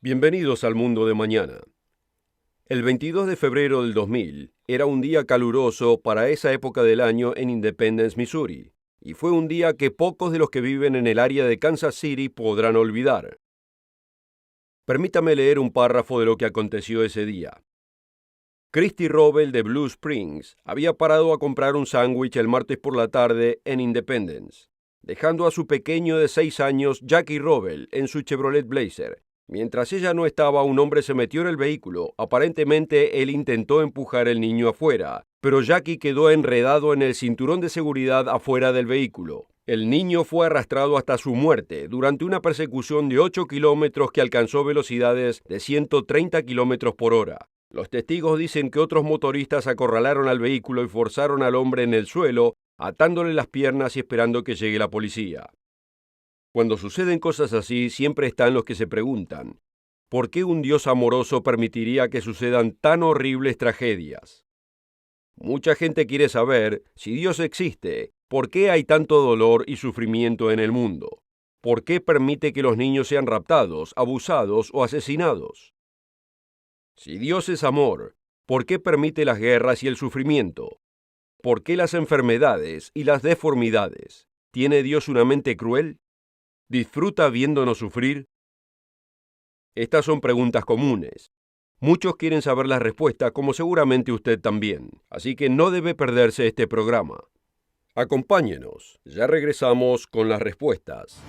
Bienvenidos al mundo de mañana. El 22 de febrero del 2000 era un día caluroso para esa época del año en Independence, Missouri, y fue un día que pocos de los que viven en el área de Kansas City podrán olvidar. Permítame leer un párrafo de lo que aconteció ese día. Christy Robel de Blue Springs había parado a comprar un sándwich el martes por la tarde en Independence, dejando a su pequeño de 6 años, Jackie Robel, en su Chevrolet Blazer. Mientras ella no estaba, un hombre se metió en el vehículo. Aparentemente, él intentó empujar al niño afuera, pero Jackie quedó enredado en el cinturón de seguridad afuera del vehículo. El niño fue arrastrado hasta su muerte durante una persecución de 8 kilómetros que alcanzó velocidades de 130 kilómetros por hora. Los testigos dicen que otros motoristas acorralaron al vehículo y forzaron al hombre en el suelo, atándole las piernas y esperando que llegue la policía. Cuando suceden cosas así, siempre están los que se preguntan, ¿por qué un Dios amoroso permitiría que sucedan tan horribles tragedias? Mucha gente quiere saber, si Dios existe, ¿por qué hay tanto dolor y sufrimiento en el mundo? ¿Por qué permite que los niños sean raptados, abusados o asesinados? Si Dios es amor, ¿por qué permite las guerras y el sufrimiento? ¿Por qué las enfermedades y las deformidades? ¿Tiene Dios una mente cruel? ¿Disfruta viéndonos sufrir? Estas son preguntas comunes. Muchos quieren saber la respuesta, como seguramente usted también, así que no debe perderse este programa. Acompáñenos, ya regresamos con las respuestas.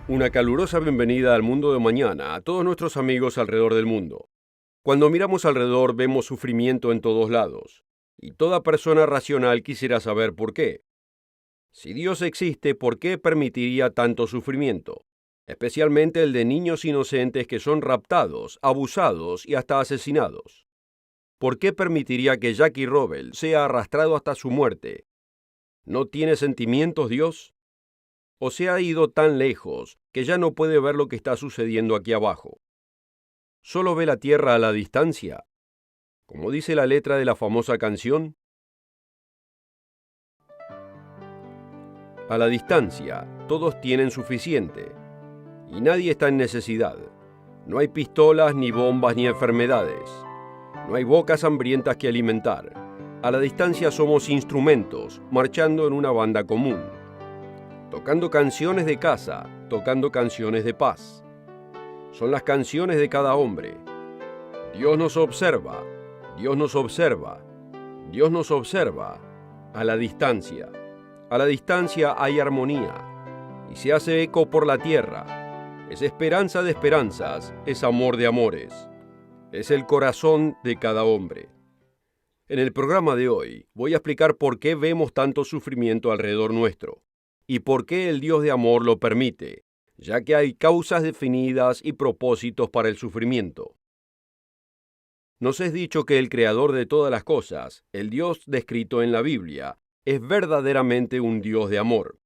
Una calurosa bienvenida al mundo de mañana a todos nuestros amigos alrededor del mundo. Cuando miramos alrededor vemos sufrimiento en todos lados. Y toda persona racional quisiera saber por qué. Si Dios existe, ¿por qué permitiría tanto sufrimiento? Especialmente el de niños inocentes que son raptados, abusados y hasta asesinados. ¿Por qué permitiría que Jackie Robel sea arrastrado hasta su muerte? ¿No tiene sentimientos Dios? ¿O se ha ido tan lejos que ya no puede ver lo que está sucediendo aquí abajo? ¿Solo ve la tierra a la distancia? Como dice la letra de la famosa canción, a la distancia, todos tienen suficiente, y nadie está en necesidad. No hay pistolas, ni bombas, ni enfermedades. No hay bocas hambrientas que alimentar. A la distancia somos instrumentos, marchando en una banda común, tocando canciones de casa, tocando canciones de paz. Son las canciones de cada hombre. Dios nos observa, Dios nos observa, Dios nos observa, a la distancia. A la distancia hay armonía, y se hace eco por la tierra. Es esperanza de esperanzas, es amor de amores. Es el corazón de cada hombre. En el programa de hoy voy a explicar por qué vemos tanto sufrimiento alrededor nuestro, y por qué el Dios de amor lo permite, ya que hay causas definidas y propósitos para el sufrimiento. Nos es dicho que el creador de todas las cosas, el Dios descrito en la Biblia, es verdaderamente un Dios de amor.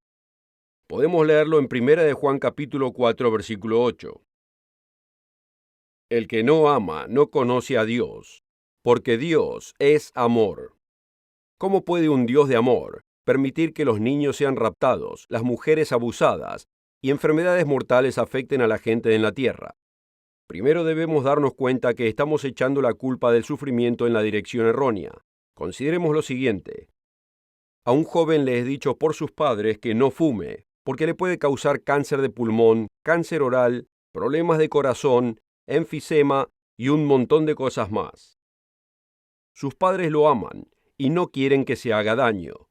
Podemos leerlo en 1 de Juan capítulo 4, versículo 8. El que no ama no conoce a Dios, porque Dios es amor. ¿Cómo puede un Dios de amor permitir que los niños sean raptados, las mujeres abusadas y enfermedades mortales afecten a la gente en la tierra? Primero debemos darnos cuenta que estamos echando la culpa del sufrimiento en la dirección errónea. Consideremos lo siguiente. A un joven le es dicho por sus padres que no fume, porque le puede causar cáncer de pulmón, cáncer oral, problemas de corazón, enfisema y un montón de cosas más. Sus padres lo aman y no quieren que se haga daño.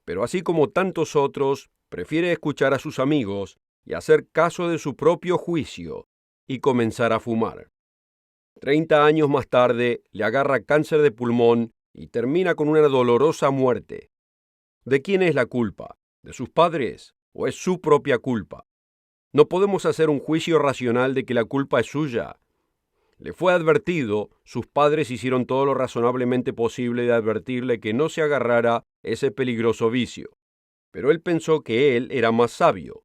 Pero así como tantos otros, prefiere escuchar a sus amigos y hacer caso de su propio juicio y comenzar a fumar. 30 años más tarde le agarra cáncer de pulmón y termina con una dolorosa muerte. ¿De quién es la culpa? ¿De sus padres? ¿O es su propia culpa? No podemos hacer un juicio racional de que la culpa es suya. Le fue advertido, sus padres hicieron todo lo razonablemente posible de advertirle que no se agarrara ese peligroso vicio. Pero él pensó que él era más sabio.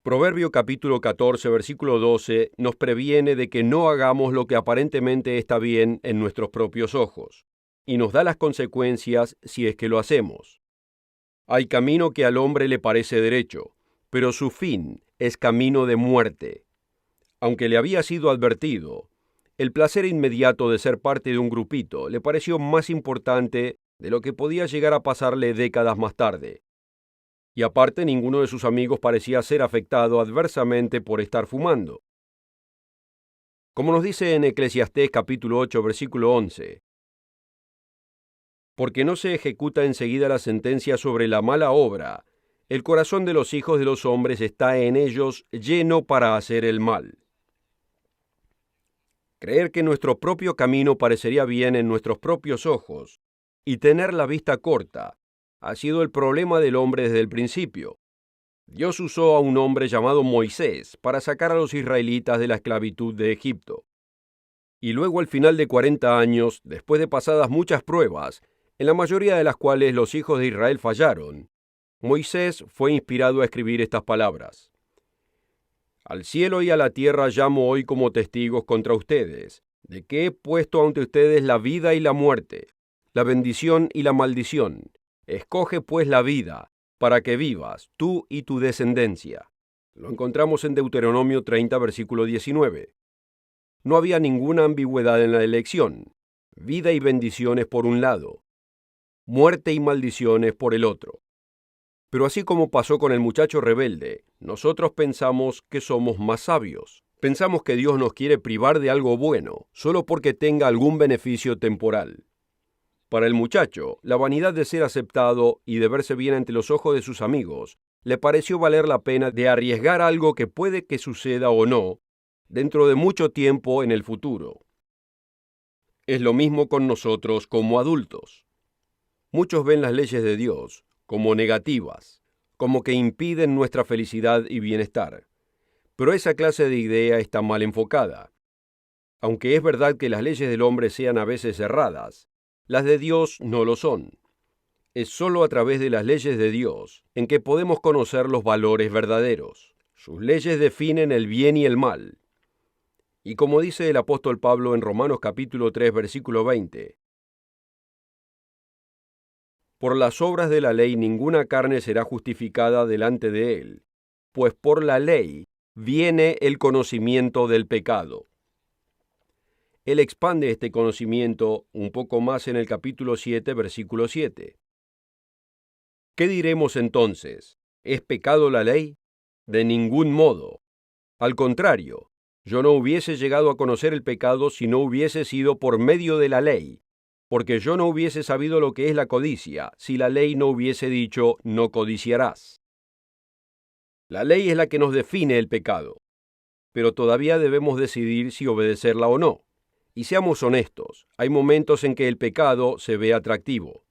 Proverbio capítulo 14, versículo 12 nos previene de que no hagamos lo que aparentemente está bien en nuestros propios ojos, y nos da las consecuencias si es que lo hacemos. Hay camino que al hombre le parece derecho, pero su fin es camino de muerte. Aunque le había sido advertido, el placer inmediato de ser parte de un grupito le pareció más importante de lo que podía llegar a pasarle décadas más tarde. Y aparte, ninguno de sus amigos parecía ser afectado adversamente por estar fumando. Como nos dice en Eclesiastés capítulo 8, versículo 11, porque no se ejecuta enseguida la sentencia sobre la mala obra, el corazón de los hijos de los hombres está en ellos lleno para hacer el mal. Creer que nuestro propio camino parecería bien en nuestros propios ojos y tener la vista corta ha sido el problema del hombre desde el principio. Dios usó a un hombre llamado Moisés para sacar a los israelitas de la esclavitud de Egipto. Y luego al final de 40 años, después de pasadas muchas pruebas, en la mayoría de las cuales los hijos de Israel fallaron, Moisés fue inspirado a escribir estas palabras. Al cielo y a la tierra llamo hoy como testigos contra ustedes, de que he puesto ante ustedes la vida y la muerte, la bendición y la maldición. Escoge pues la vida, para que vivas, tú y tu descendencia. Lo encontramos en Deuteronomio 30, versículo 19. No había ninguna ambigüedad en la elección. Vida y bendiciones por un lado, muerte y maldiciones por el otro. Pero así como pasó con el muchacho rebelde, nosotros pensamos que somos más sabios. Pensamos que Dios nos quiere privar de algo bueno, solo porque tenga algún beneficio temporal. Para el muchacho, la vanidad de ser aceptado y de verse bien ante los ojos de sus amigos, le pareció valer la pena de arriesgar algo que puede que suceda o no, dentro de mucho tiempo en el futuro. Es lo mismo con nosotros como adultos. Muchos ven las leyes de Dios como negativas, como que impiden nuestra felicidad y bienestar. Pero esa clase de idea está mal enfocada. Aunque es verdad que las leyes del hombre sean a veces erradas, las de Dios no lo son. Es solo a través de las leyes de Dios en que podemos conocer los valores verdaderos. Sus leyes definen el bien y el mal. Y como dice el apóstol Pablo en Romanos capítulo 3, versículo 20, por las obras de la ley ninguna carne será justificada delante de él, pues por la ley viene el conocimiento del pecado. Él expande este conocimiento un poco más en el capítulo 7, versículo 7. ¿Qué diremos entonces? ¿Es pecado la ley? De ningún modo. Al contrario, yo no hubiese llegado a conocer el pecado si no hubiese sido por medio de la ley, porque yo no hubiese sabido lo que es la codicia si la ley no hubiese dicho no codiciarás. La ley es la que nos define el pecado, pero todavía debemos decidir si obedecerla o no. Y seamos honestos, hay momentos en que el pecado se ve atractivo.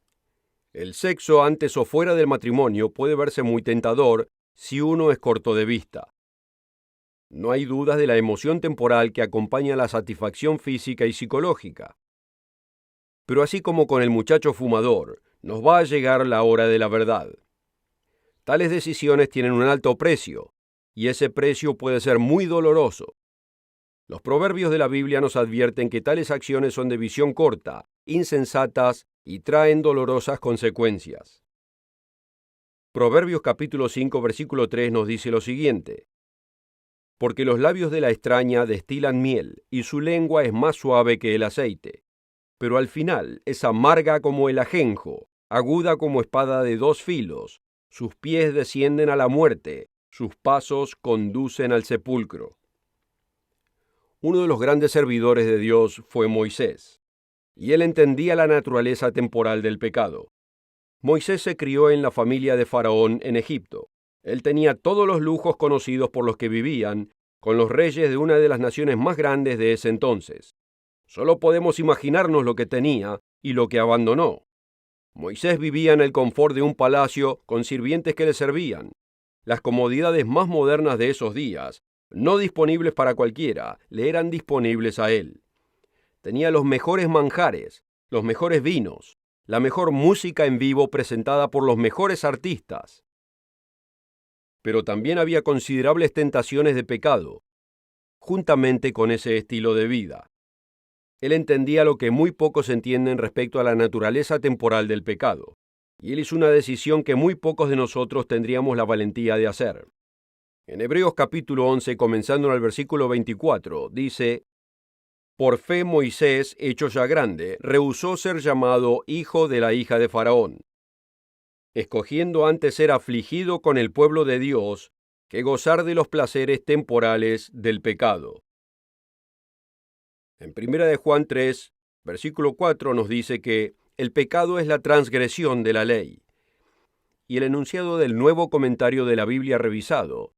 El sexo antes o fuera del matrimonio puede verse muy tentador si uno es corto de vista. No hay dudas de la emoción temporal que acompaña la satisfacción física y psicológica. Pero así como con el muchacho fumador, nos va a llegar la hora de la verdad. Tales decisiones tienen un alto precio, y ese precio puede ser muy doloroso. Los proverbios de la Biblia nos advierten que tales acciones son de visión corta, insensatas y traen dolorosas consecuencias. Proverbios capítulo 5, versículo 3 nos dice lo siguiente: porque los labios de la extraña destilan miel, y su lengua es más suave que el aceite. Pero al final es amarga como el ajenjo, aguda como espada de dos filos. Sus pies descienden a la muerte, sus pasos conducen al sepulcro. Uno de los grandes servidores de Dios fue Moisés, y él entendía la naturaleza temporal del pecado. Moisés se crió en la familia de Faraón en Egipto. Él tenía todos los lujos conocidos por los que vivían, con los reyes de una de las naciones más grandes de ese entonces. Solo podemos imaginarnos lo que tenía y lo que abandonó. Moisés vivía en el confort de un palacio con sirvientes que le servían. Las comodidades más modernas de esos días, no disponibles para cualquiera, le eran disponibles a él. Tenía los mejores manjares, los mejores vinos, la mejor música en vivo presentada por los mejores artistas. Pero también había considerables tentaciones de pecado, juntamente con ese estilo de vida. Él entendía lo que muy pocos entienden respecto a la naturaleza temporal del pecado. y él hizo una decisión que muy pocos de nosotros tendríamos la valentía de hacer. En Hebreos capítulo 11, comenzando en el versículo 24, dice: Por fe Moisés, hecho ya grande, rehusó ser llamado hijo de la hija de Faraón, escogiendo antes ser afligido con el pueblo de Dios que gozar de los placeres temporales del pecado. En 1 de Juan 3, versículo 4 nos dice que el pecado es la transgresión de la ley. Y el enunciado del nuevo comentario de la Biblia revisado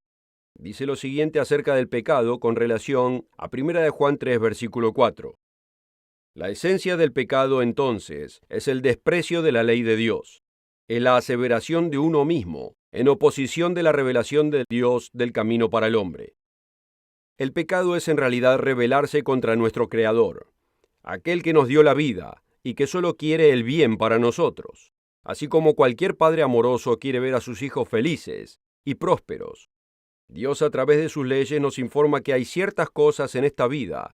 dice lo siguiente acerca del pecado con relación a 1 de Juan 3, versículo 4. La esencia del pecado, entonces, es el desprecio de la ley de Dios, es la aseveración de uno mismo, en oposición de la revelación de Dios del camino para el hombre. El pecado es en realidad rebelarse contra nuestro Creador, aquel que nos dio la vida y que solo quiere el bien para nosotros, así como cualquier padre amoroso quiere ver a sus hijos felices y prósperos. Dios, a través de sus leyes, nos informa que hay ciertas cosas en esta vida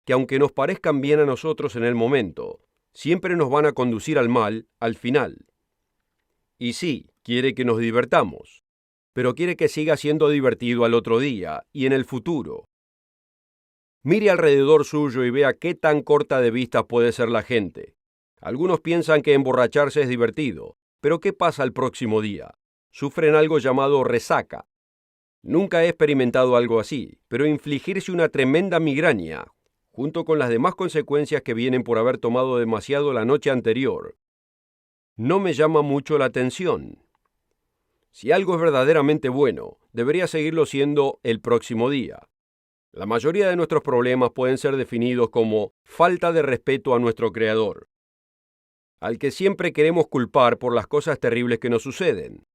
que, aunque nos parezcan bien a nosotros en el momento, siempre nos van a conducir al mal al final. Y sí, quiere que nos divertamos, pero quiere que siga siendo divertido al otro día y en el futuro. Mire alrededor suyo y vea qué tan corta de vista puede ser la gente. Algunos piensan que emborracharse es divertido, pero ¿qué pasa el próximo día? Sufren algo llamado resaca. Nunca he experimentado algo así, pero infligirse una tremenda migraña, junto con las demás consecuencias que vienen por haber tomado demasiado la noche anterior, no me llama mucho la atención. Si algo es verdaderamente bueno, debería seguirlo siendo el próximo día. La mayoría de nuestros problemas pueden ser definidos como falta de respeto a nuestro Creador, al que siempre queremos culpar por las cosas terribles que nos suceden.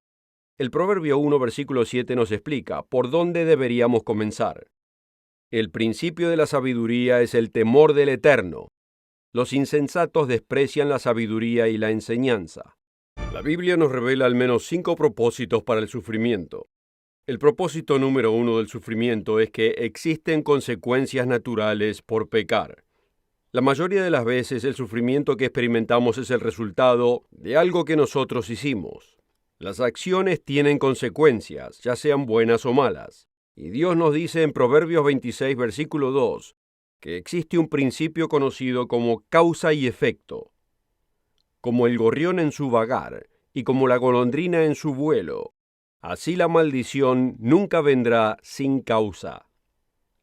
El Proverbio 1, versículo 7 nos explica por dónde deberíamos comenzar. El principio de la sabiduría es el temor del Eterno. Los insensatos desprecian la sabiduría y la enseñanza. La Biblia nos revela al menos 5 propósitos para el sufrimiento. El propósito número 1 del sufrimiento es que existen consecuencias naturales por pecar. La mayoría de las veces el sufrimiento que experimentamos es el resultado de algo que nosotros hicimos. Las acciones tienen consecuencias, ya sean buenas o malas. Y Dios nos dice en Proverbios 26, versículo 2, que existe un principio conocido como causa y efecto. Como el gorrión en su vagar y como la golondrina en su vuelo, así la maldición nunca vendrá sin causa.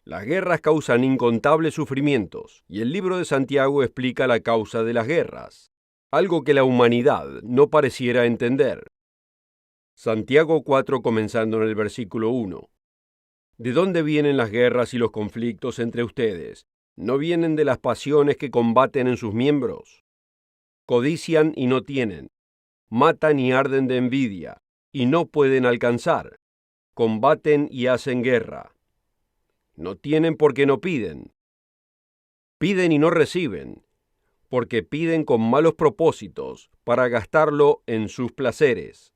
Las guerras causan incontables sufrimientos, y el libro de Santiago explica la causa de las guerras, algo que la humanidad no pareciera entender. Santiago 4, comenzando en el versículo 1. ¿De dónde vienen las guerras y los conflictos entre ustedes? ¿No vienen de las pasiones que combaten en sus miembros? Codician y no tienen, matan y arden de envidia, y no pueden alcanzar, combaten y hacen guerra. No tienen porque no piden, piden y no reciben, porque piden con malos propósitos para gastarlo en sus placeres.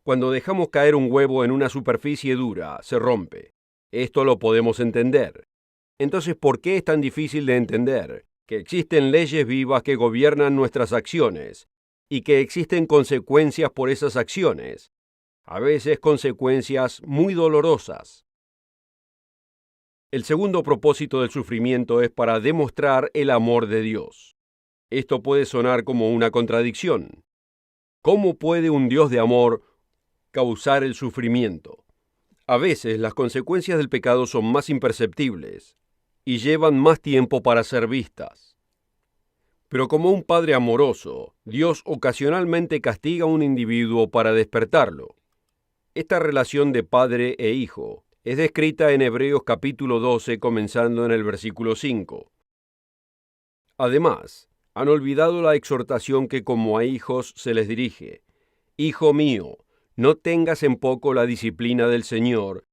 Cuando dejamos caer un huevo en una superficie dura, se rompe. Esto lo podemos entender. Entonces, ¿por qué es tan difícil de entender que existen leyes vivas que gobiernan nuestras acciones y que existen consecuencias por esas acciones? A veces consecuencias muy dolorosas. El segundo propósito del sufrimiento es para demostrar el amor de Dios. Esto puede sonar como una contradicción. ¿Cómo puede un Dios de amor causar el sufrimiento? A veces las consecuencias del pecado son más imperceptibles y llevan más tiempo para ser vistas. Pero como un padre amoroso, Dios ocasionalmente castiga a un individuo para despertarlo. Esta relación de padre e hijo es descrita en Hebreos capítulo 12, comenzando en el versículo 5. Además, han olvidado la exhortación que como a hijos se les dirige. Hijo mío, no tengas en poco la disciplina del Señor,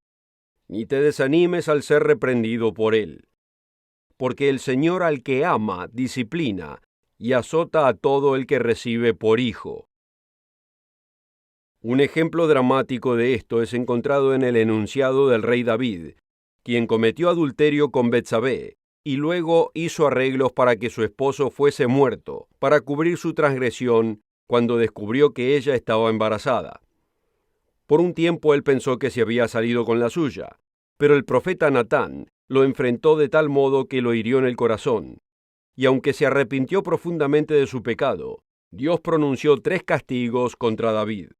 ni te desanimes al ser reprendido por Él. Porque el Señor al que ama, disciplina, y azota a todo el que recibe por hijo. Un ejemplo dramático de esto es encontrado en el enunciado del rey David, quien cometió adulterio con Betsabé, y luego hizo arreglos para que su esposo fuese muerto, para cubrir su transgresión cuando descubrió que ella estaba embarazada. Por un tiempo él pensó que se había salido con la suya, pero el profeta Natán lo enfrentó de tal modo que lo hirió en el corazón, y aunque se arrepintió profundamente de su pecado, Dios pronunció 3 castigos contra David.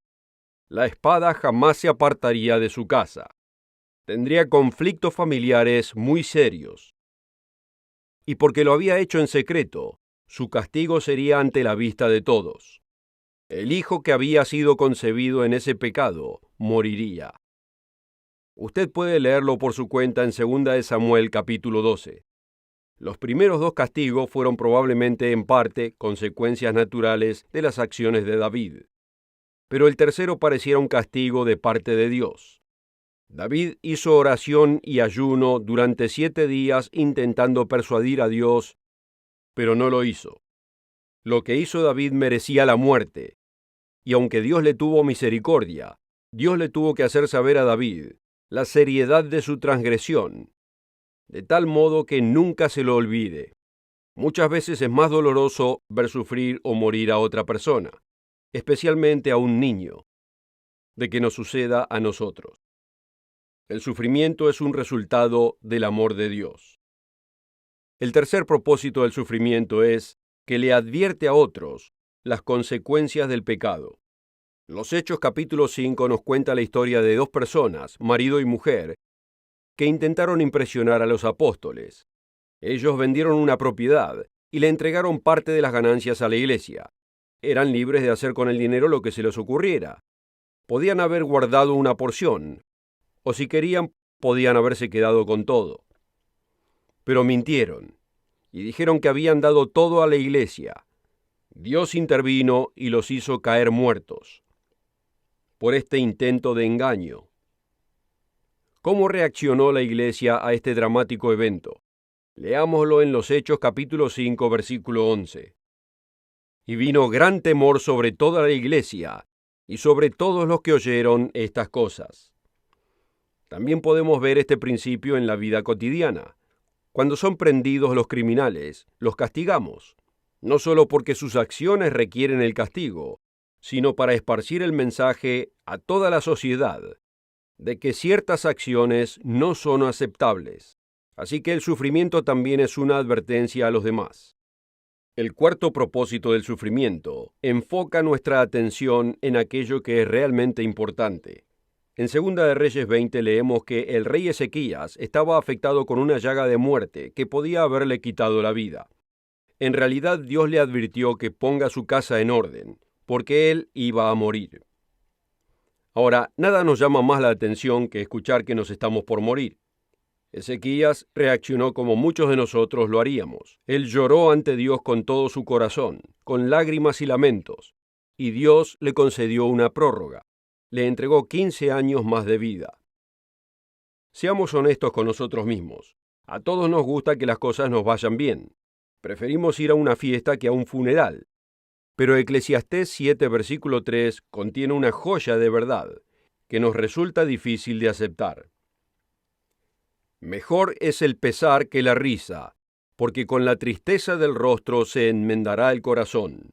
La espada jamás se apartaría de su casa. Tendría conflictos familiares muy serios. Y porque lo había hecho en secreto, su castigo sería ante la vista de todos. El hijo que había sido concebido en ese pecado moriría. Usted puede leerlo por su cuenta en 2 de Samuel capítulo 12. Los primeros 2 castigos fueron probablemente en parte consecuencias naturales de las acciones de David, pero el tercero pareciera un castigo de parte de Dios. David hizo oración y ayuno durante 7 días intentando persuadir a Dios, pero no lo hizo. Lo que hizo David merecía la muerte, y aunque Dios le tuvo misericordia, Dios le tuvo que hacer saber a David la seriedad de su transgresión, de tal modo que nunca se lo olvide. Muchas veces es más doloroso ver sufrir o morir a otra persona, especialmente a un niño, de que nos suceda a nosotros. El sufrimiento es un resultado del amor de Dios. El tercer propósito del sufrimiento es que le advierte a otros las consecuencias del pecado. Los Hechos capítulo 5 nos cuenta la historia de 2 personas, marido y mujer, que intentaron impresionar a los apóstoles. Ellos vendieron una propiedad y le entregaron parte de las ganancias a la iglesia. Eran libres de hacer con el dinero lo que se les ocurriera. Podían haber guardado una porción, o si querían, podían haberse quedado con todo. Pero mintieron y dijeron que habían dado todo a la iglesia. Dios intervino y los hizo caer muertos por este intento de engaño. ¿Cómo reaccionó la iglesia a este dramático evento? Leámoslo en los Hechos capítulo 5, versículo 11. Y vino gran temor sobre toda la iglesia y sobre todos los que oyeron estas cosas. También podemos ver este principio en la vida cotidiana. Cuando son prendidos los criminales, los castigamos, no solo porque sus acciones requieren el castigo, sino para esparcir el mensaje a toda la sociedad de que ciertas acciones no son aceptables. Así que el sufrimiento también es una advertencia a los demás. El cuarto propósito del sufrimiento enfoca nuestra atención en aquello que es realmente importante. En 2 de Reyes 20 leemos que el rey Ezequías estaba afectado con una llaga de muerte que podía haberle quitado la vida. En realidad Dios le advirtió que ponga su casa en orden, porque él iba a morir. Ahora, nada nos llama más la atención que escuchar que nos estamos por morir. Ezequías reaccionó como muchos de nosotros lo haríamos. Él lloró ante Dios con todo su corazón, con lágrimas y lamentos, y Dios le concedió una prórroga. Le entregó 15 años más de vida. Seamos honestos con nosotros mismos. A todos nos gusta que las cosas nos vayan bien. Preferimos ir a una fiesta que a un funeral. Pero Eclesiastés 7, versículo 3 contiene una joya de verdad que nos resulta difícil de aceptar. Mejor es el pesar que la risa, porque con la tristeza del rostro se enmendará el corazón.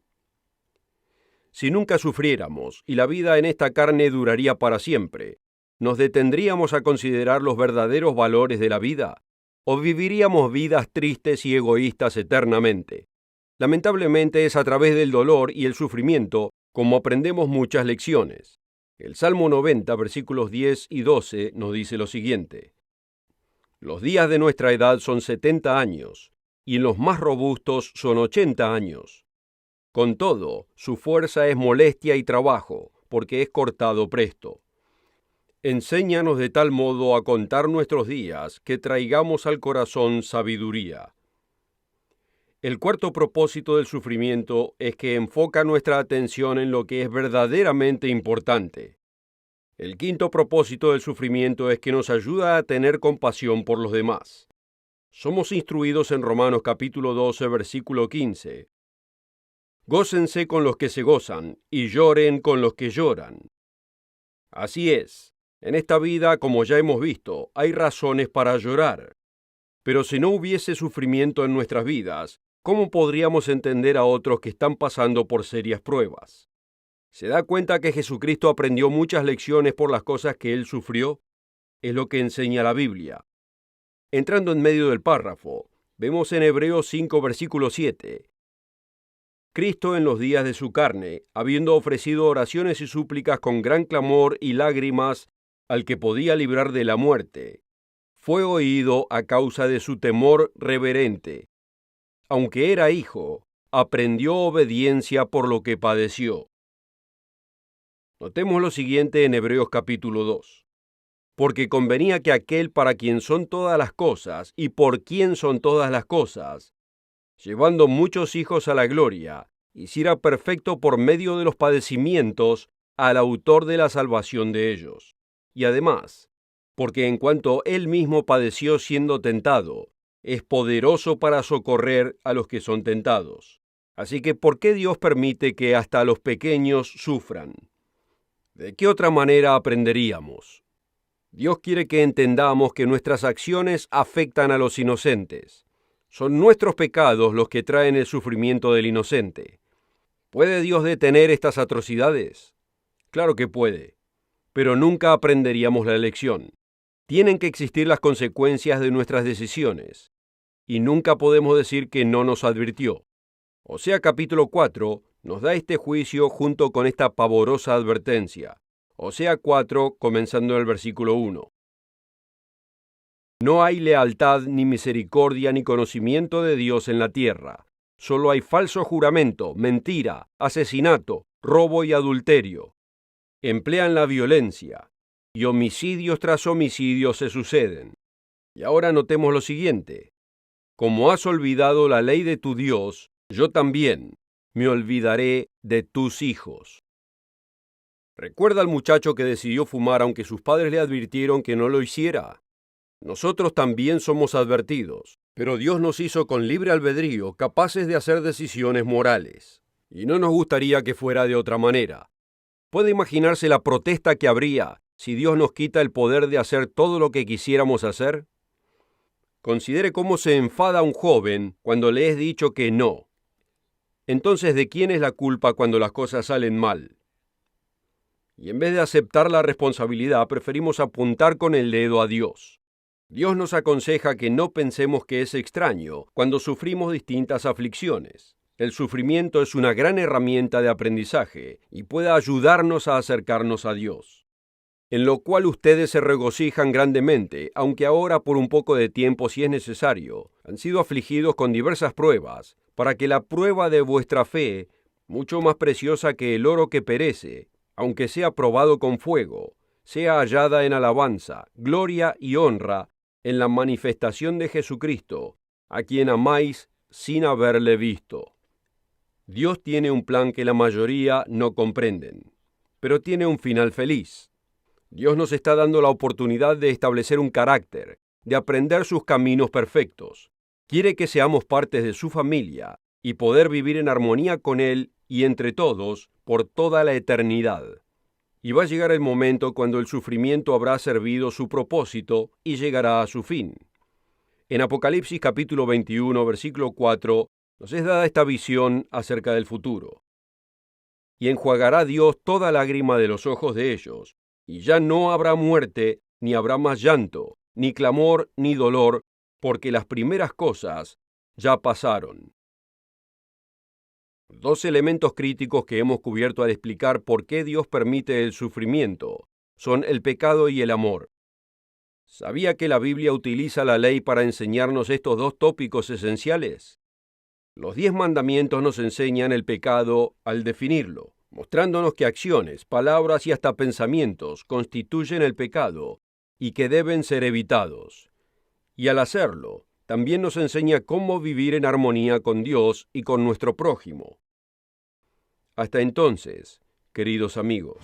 Si nunca sufriéramos y la vida en esta carne duraría para siempre, ¿nos detendríamos a considerar los verdaderos valores de la vida? ¿O viviríamos vidas tristes y egoístas eternamente? Lamentablemente es a través del dolor y el sufrimiento como aprendemos muchas lecciones. El Salmo 90, versículos 10 y 12 nos dice lo siguiente: Los días de nuestra edad son 70 años, y en los más robustos son 80 años. Con todo, su fuerza es molestia y trabajo, porque es cortado presto. Enséñanos de tal modo a contar nuestros días que traigamos al corazón sabiduría. El cuarto propósito del sufrimiento es que enfoca nuestra atención en lo que es verdaderamente importante. El quinto propósito del sufrimiento es que nos ayuda a tener compasión por los demás. Somos instruidos en Romanos capítulo 12, versículo 15. Gócense con los que se gozan y lloren con los que lloran. Así es, en esta vida, como ya hemos visto, hay razones para llorar. Pero si no hubiese sufrimiento en nuestras vidas, ¿cómo podríamos entender a otros que están pasando por serias pruebas? ¿Se da cuenta que Jesucristo aprendió muchas lecciones por las cosas que Él sufrió? Es lo que enseña la Biblia. Entrando en medio del párrafo, vemos en Hebreos 5, versículo 7. Cristo en los días de su carne, habiendo ofrecido oraciones y súplicas con gran clamor y lágrimas al que podía librar de la muerte, fue oído a causa de su temor reverente. Aunque era hijo, aprendió obediencia por lo que padeció. Notemos lo siguiente en Hebreos capítulo 2. Porque convenía que aquel para quien son todas las cosas y por quien son todas las cosas, llevando muchos hijos a la gloria, hiciera perfecto por medio de los padecimientos al autor de la salvación de ellos. Y además, porque en cuanto él mismo padeció siendo tentado, es poderoso para socorrer a los que son tentados. Así que, ¿por qué Dios permite que hasta los pequeños sufran? ¿De qué otra manera aprenderíamos? Dios quiere que entendamos que nuestras acciones afectan a los inocentes. Son nuestros pecados los que traen el sufrimiento del inocente. ¿Puede Dios detener estas atrocidades? Claro que puede, pero nunca aprenderíamos la lección. Tienen que existir las consecuencias de nuestras decisiones, y nunca podemos decir que no nos advirtió. Osea capítulo 4 nos da este juicio junto con esta pavorosa advertencia. Osea 4, comenzando en el versículo 1. No hay lealtad, ni misericordia, ni conocimiento de Dios en la tierra. Solo hay falso juramento, mentira, asesinato, robo y adulterio. Emplean la violencia, y homicidios tras homicidios se suceden. Y ahora notemos lo siguiente. Como has olvidado la ley de tu Dios, yo también me olvidaré de tus hijos. ¿Recuerda al muchacho que decidió fumar aunque sus padres le advirtieron que no lo hiciera? Nosotros también somos advertidos, pero Dios nos hizo con libre albedrío capaces de hacer decisiones morales, y no nos gustaría que fuera de otra manera. ¿Puede imaginarse la protesta que habría si Dios nos quita el poder de hacer todo lo que quisiéramos hacer? Considere cómo se enfada un joven cuando le es dicho que no. Entonces, ¿de quién es la culpa cuando las cosas salen mal? Y en vez de aceptar la responsabilidad, preferimos apuntar con el dedo a Dios. Dios nos aconseja que no pensemos que es extraño cuando sufrimos distintas aflicciones. El sufrimiento es una gran herramienta de aprendizaje y puede ayudarnos a acercarnos a Dios, en lo cual ustedes se regocijan grandemente, aunque ahora por un poco de tiempo, si es necesario, han sido afligidos con diversas pruebas, para que la prueba de vuestra fe, mucho más preciosa que el oro que perece, aunque sea probado con fuego, sea hallada en alabanza, gloria y honra en la manifestación de Jesucristo, a quien amáis sin haberle visto. Dios tiene un plan que la mayoría no comprenden, pero tiene un final feliz. Dios nos está dando la oportunidad de establecer un carácter, de aprender sus caminos perfectos. Quiere que seamos partes de su familia y poder vivir en armonía con Él y entre todos por toda la eternidad. Y va a llegar el momento cuando el sufrimiento habrá servido su propósito y llegará a su fin. En Apocalipsis capítulo 21, versículo 4, nos es dada esta visión acerca del futuro. Y enjuagará Dios toda lágrima de los ojos de ellos, y ya no habrá muerte, ni habrá más llanto, ni clamor, ni dolor, porque las primeras cosas ya pasaron. Dos elementos críticos que hemos cubierto al explicar por qué Dios permite el sufrimiento son el pecado y el amor. ¿Sabía que la Biblia utiliza la ley para enseñarnos estos dos tópicos esenciales? Los 10 mandamientos nos enseñan el pecado al definirlo, mostrándonos que acciones, palabras y hasta pensamientos constituyen el pecado y que deben ser evitados. Y al hacerlo, también nos enseña cómo vivir en armonía con Dios y con nuestro prójimo. Hasta entonces, queridos amigos.